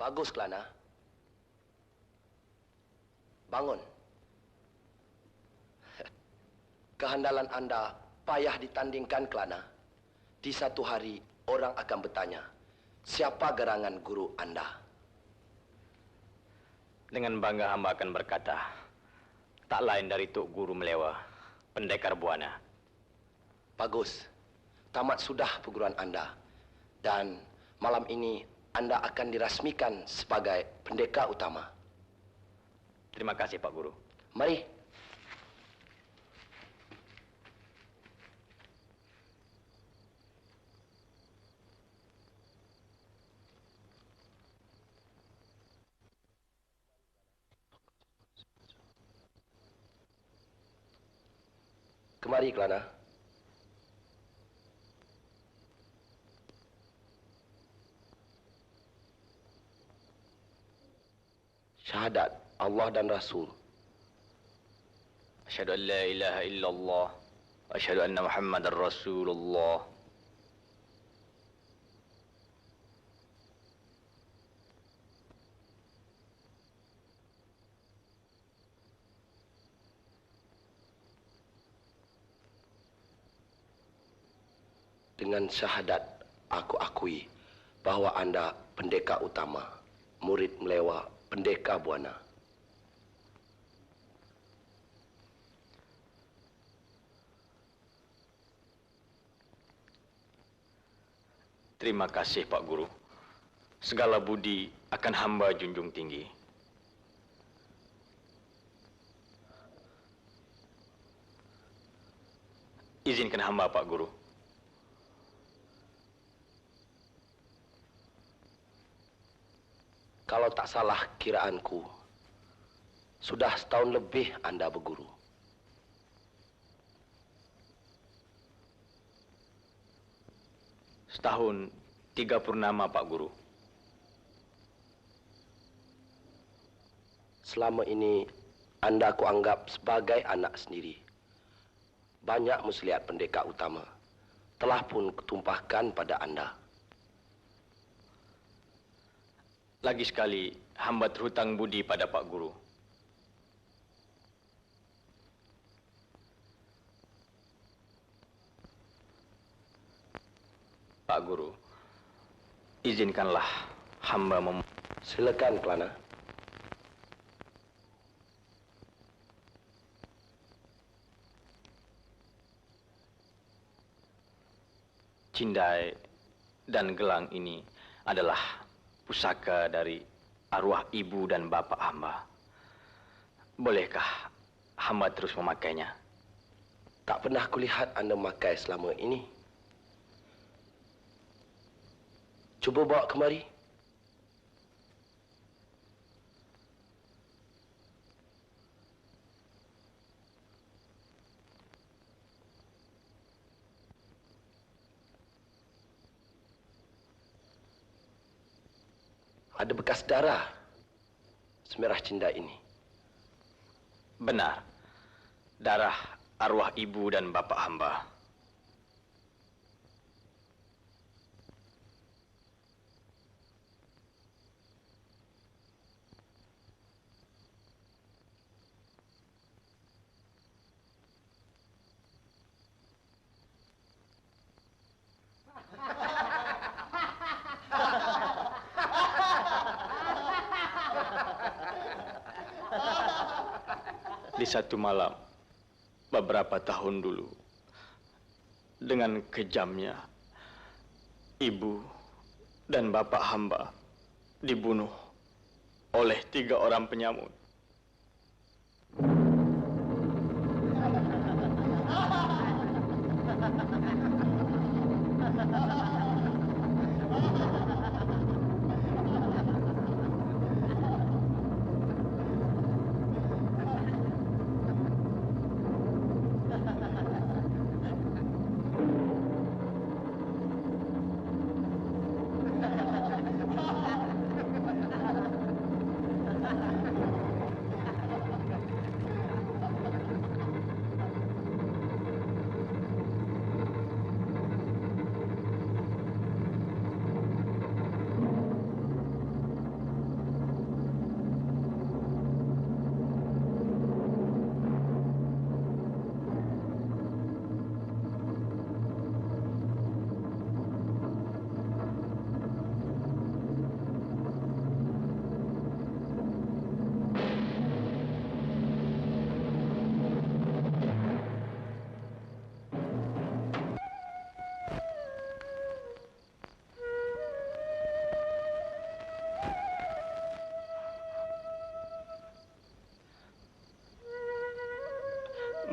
Bagus, Kelana. Bangun. Kehandalan anda payah ditandingkan, Kelana. Di satu hari, orang akan bertanya, siapa gerangan guru anda? Dengan bangga hamba akan berkata, tak lain dari Tok Guru Melewa, pendekar Buana. Bagus. Tamat sudah perguruan anda. Dan malam ini anda akan dirasmikan sebagai pendekar utama. Terima kasih, Pak Guru. Mari. Kemari, Kelana. Syahadat Allah dan Rasul. Asyhadu an la ilaha illallah wa asyhadu anna Muhammadar Rasulullah. Dengan syahadat, aku akui bahawa anda pendekar utama, murid Melewa, pendekar Buana. Terima kasih, Pak Guru. Segala budi akan hamba junjung tinggi. Izinkan hamba, Pak Guru. Kalau tak salah kiraanku, sudah setahun lebih anda berguru. Setahun 3 purnama, Pak Guru. Selama ini anda aku anggap sebagai anak sendiri. Banyak muslihat pendekar utama telah pun kutumpahkan pada anda. Lagi sekali, hamba terhutang budi pada Pak Guru. Pak Guru, izinkanlah hamba Silakan, Kelana. Cindai dan gelang ini adalah pusaka dari arwah ibu dan bapak hamba. Bolehkah hamba terus memakainya? Tak pernah kulihat anda memakai selama ini. Cuba bawa kemari. Ada bekas darah semerah cinda ini. Benar. Darah arwah ibu dan bapak hamba. Di satu malam, beberapa tahun dulu, dengan kejamnya, ibu dan bapak hamba dibunuh oleh 3 orang penyamun.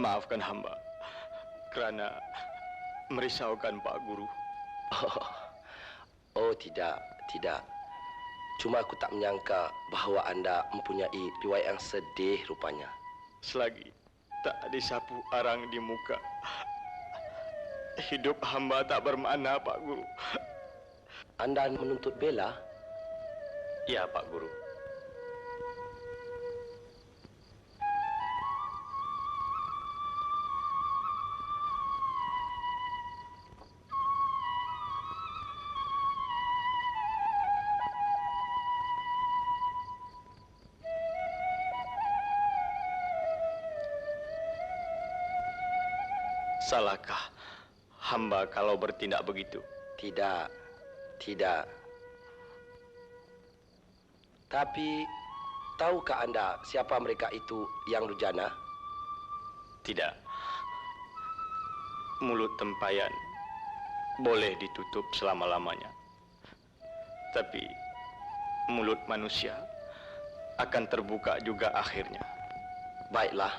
Maafkan hamba kerana merisaukan Pak Guru. Oh, tidak, tidak. Cuma aku tak menyangka bahawa anda mempunyai riwayat yang sedih rupanya. Selagi tak disapu arang di muka, hidup hamba tak bermakna, Pak Guru. Anda menuntut bela? Ya, Pak Guru. Salahkah hamba kalau bertindak begitu? Tidak, tidak. Tapi, tahukah anda siapa mereka itu yang durjana? Tidak. Mulut tempayan boleh ditutup selama-lamanya. Tapi mulut manusia akan terbuka juga akhirnya. Baiklah.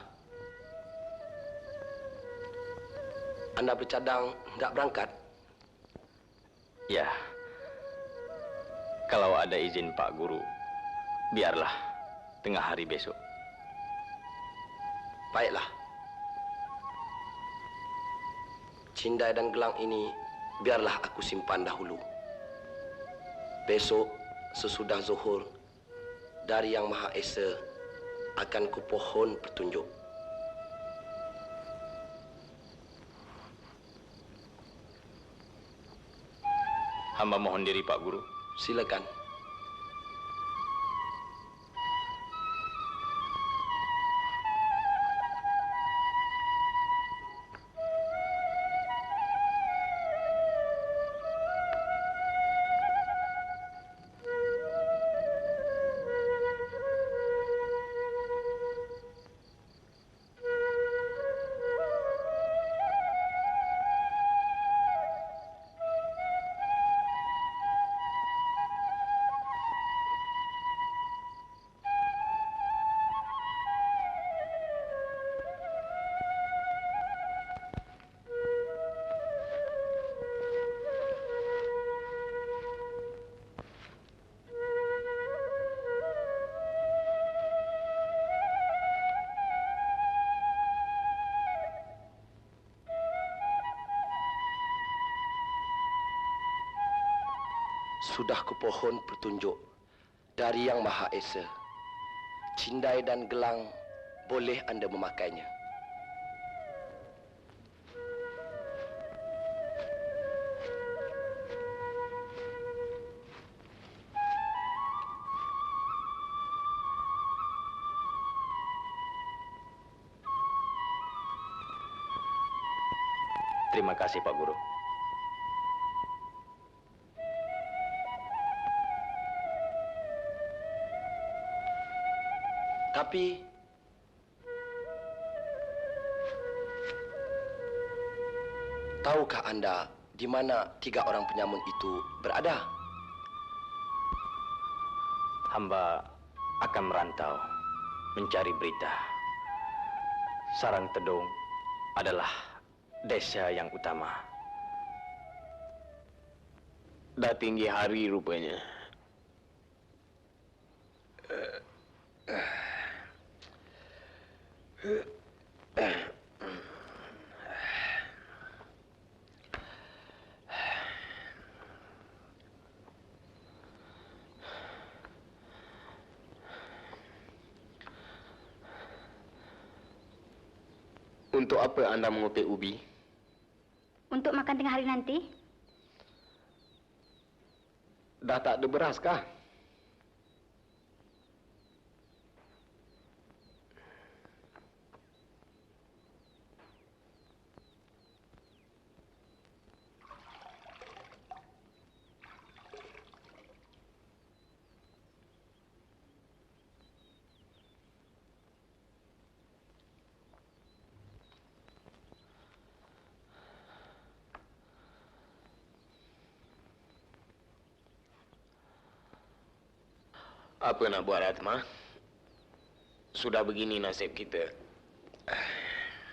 Anda bercadang enggak berangkat? Ya. Kalau ada izin Pak Guru, biarlah tengah hari besok. Baiklah. Cindai dan gelang ini biarlah aku simpan dahulu. Besok sesudah zuhur dari Yang Maha Esa akan kupohon petunjuk. Hamba mohon diri, Pak Guru. Silakan. Sudah kupohon petunjuk dari Yang Maha Esa. Cindai dan gelang boleh anda memakainya. Terima kasih, Pak Guru. Tapi tahukah anda di mana 3 orang penyamun itu berada? Hamba akan merantau mencari berita. Sarang Tedung adalah desa yang utama. Dah tinggi hari rupanya. Untuk apa anda mengopek ubi? Untuk makan tengah hari nanti? Dah tak ada beras kah? Apa nak buat, Atma? Sudah begini nasib kita.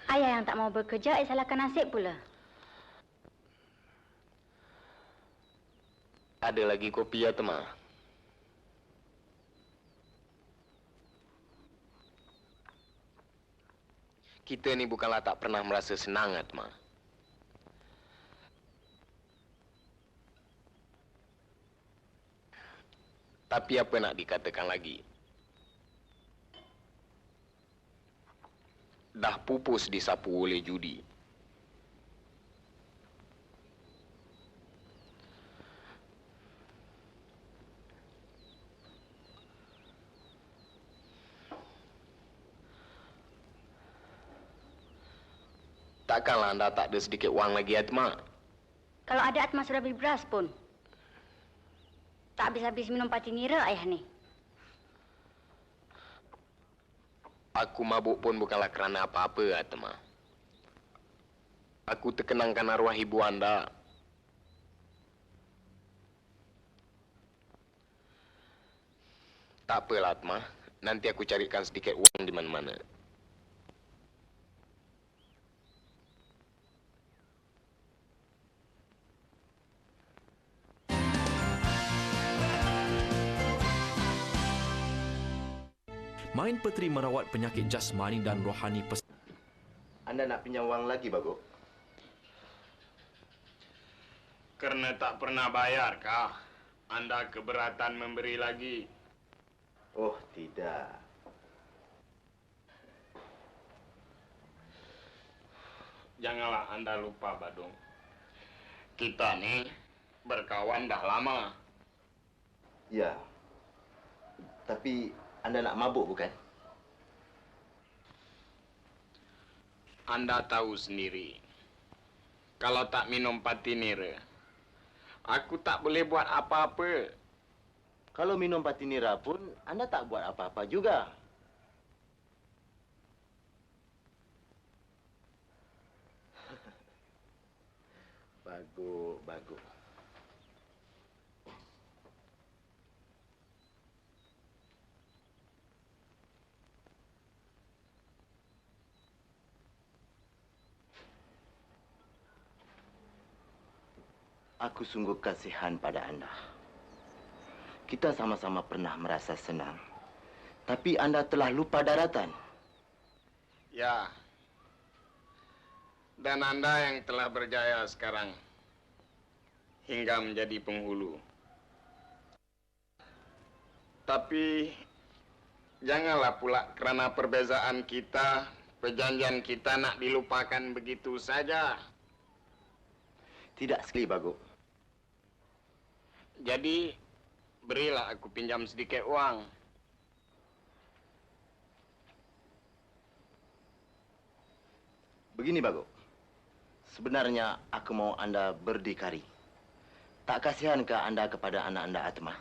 Ayah yang tak mau bekerja, salahkan nasib pula. Ada lagi kopi ya, Tema? Kita ni bukanlah tak pernah merasa senang, Atma. Tapi apa nak dikatakan lagi? Dah pupus disapu oleh judi. Takkanlah anda tak ada sedikit wang lagi, Atma? Kalau ada Atma sudah beli beras pun. Tak habis-habis minum pati nira ayah ni. Aku mabuk pun bukanlah kerana apa-apa, Atma. Aku terkenangkan arwah ibu anda. Tak apalah, Atma. Nanti aku carikan sedikit wang di mana-mana. Main Petri merawat penyakit jasmani dan rohani Anda nak pinjam wang lagi, Bagok? Kerana tak pernah bayar, kah? Anda keberatan memberi lagi? Oh, tidak. Janganlah anda lupa, Badung. Kita ni berkawan dah lama. Ya. Tapi Anda nak mabuk, bukan? Anda tahu sendiri. Kalau tak minum pati nira, aku tak boleh buat apa-apa. Kalau minum pati nira pun, Anda tak buat apa-apa juga. Bagus, bagus. Aku sungguh kasihan pada anda. Kita sama-sama pernah merasa senang. Tapi anda telah lupa daratan. Ya. Dan anda yang telah berjaya sekarang. Hingga menjadi penghulu. Tapi janganlah pula kerana perbezaan kita, perjanjian kita nak dilupakan begitu saja. Tidak sekali, Bagok. Jadi, berilah aku pinjam sedikit wang. Begini, Bagok. Sebenarnya aku mau anda berdikari. Tak kasihankah anda kepada anak anda, Atma?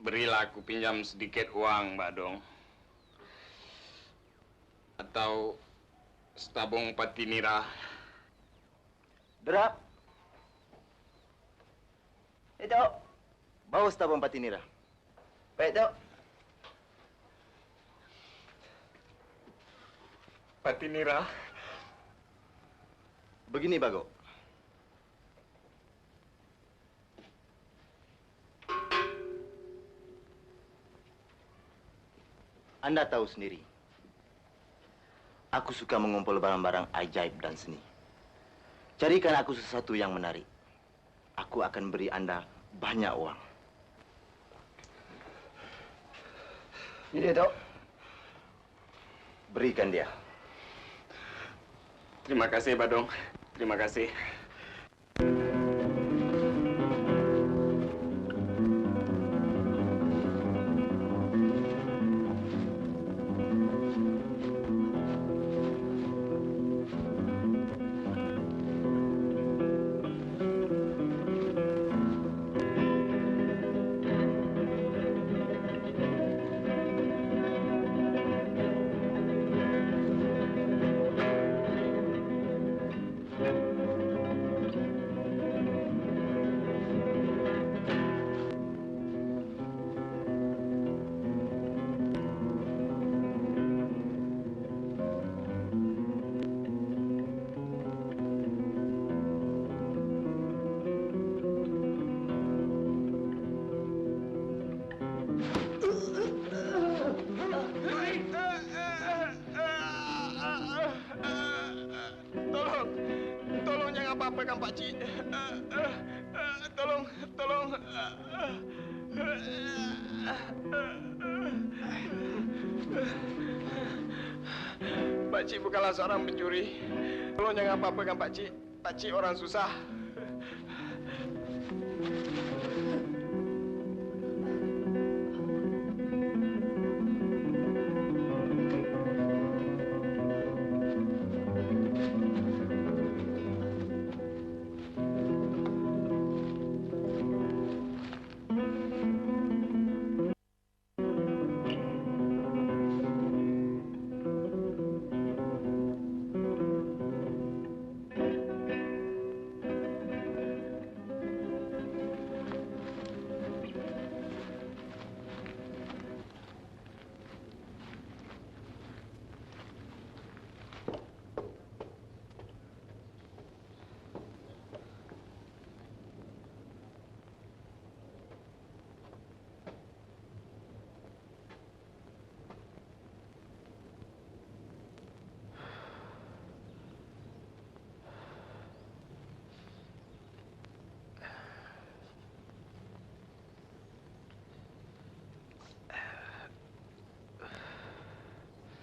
Berilah aku pinjam sedikit uang, Badong. Atau setabung pati nira. Derap. Tok. Bawa setabung pati nira. Baik, Tok. Pati nira? Begini, Bagok. Anda tahu sendiri. Aku suka mengumpul barang-barang ajaib dan seni. Carikan aku sesuatu yang menarik. Aku akan beri Anda banyak uang. Ini, Tok. Berikan dia. Terima kasih, Badong. Terima kasih. apa-apa kan Pak Cik. Tolong. Pak Cik bukanlah seorang pencuri. Tolong jangan apa-apa kan Pak Cik. Pak Cik orang susah.